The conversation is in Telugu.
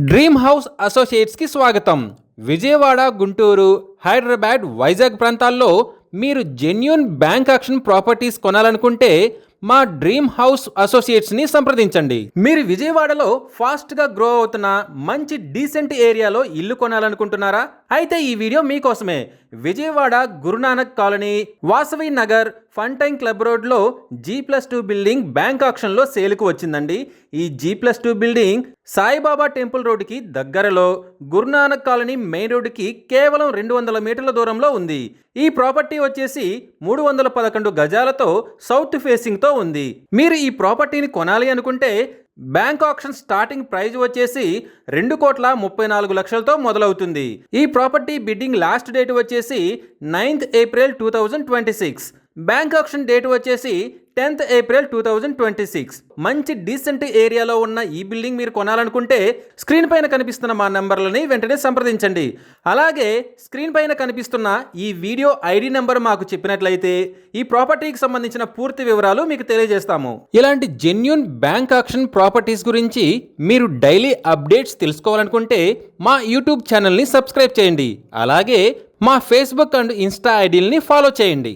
డ్రీమ్ హౌస్ అసోసియేట్స్కి స్వాగతం. విజయవాడ, గుంటూరు, హైదరాబాద్, వైజాగ్ ప్రాంతాల్లో మీరు జెన్యూన్ బ్యాంక్ ఆక్షన్ ప్రాపర్టీస్ కొనాలనుకుంటే మా డ్రీమ్ హౌస్ అసోసియేట్స్ని సంప్రదించండి. మీరు విజయవాడలో ఫాస్ట్గా గ్రో అవుతున్న మంచి డీసెంట్ ఏరియాలో ఇల్లు కొనాలనుకుంటున్నారా? అయితే ఈ వీడియో మీకోసమే. విజయవాడ గురునానక్ కాలనీ, వాసవి నగర్, ఫంటైన్ క్లబ్ రోడ్లో G+2 బిల్డింగ్ బ్యాంక్ ఆక్షన్లో సేల్కు వచ్చిందండి. ఈ G+2 బిల్డింగ్ సాయిబాబా టెంపుల్ రోడ్డుకి దగ్గరలో, గురునానక్ కాలనీ మెయిన్ రోడ్డుకి కేవలం 200 మీటర్ల దూరంలో ఉంది. ఈ ప్రాపర్టీ వచ్చేసి 311 గజాలతో సౌత్ ఫేసింగ్తో ఉంది. మీరు ఈ ప్రాపర్టీని కొనాలి అనుకుంటే బ్యాంక్ ఆక్షన్ స్టార్టింగ్ ప్రైజ్ వచ్చేసి 2,34,00,000తో మొదలవుతుంది. ఈ ప్రాపర్టీ బిడ్డింగ్ లాస్ట్ డేట్ వచ్చేసి 9th April 2026. Bank auction date వచ్చేసి 10th April 2026. మంచి డీసెంట్ ఏరియాలో ఉన్న ఈ బిల్డింగ్ మీరు కొనాలనుకుంటే స్క్రీన్ పైన కనిపిస్తున్న మా నెంబర్లని వెంటనే సంప్రదించండి. అలాగే స్క్రీన్ పైన కనిపిస్తున్న ఈ వీడియో ఐడి నెంబర్ మాకు చెప్పినట్లయితే ఈ ప్రాపర్టీకి సంబంధించిన పూర్తి వివరాలు మీకు తెలియజేస్తాము. ఇలాంటి జెన్యూన్ బ్యాంక్ ఆక్షన్ ప్రాపర్టీస్ గురించి మీరు డైలీ అప్డేట్స్ తెలుసుకోవాలనుకుంటే మా యూట్యూబ్ ఛానల్ని సబ్స్క్రైబ్ చేయండి. అలాగే మా ఫేస్బుక్ అండ్ ఇన్స్టా ఐడీలని ఫాలో చేయండి.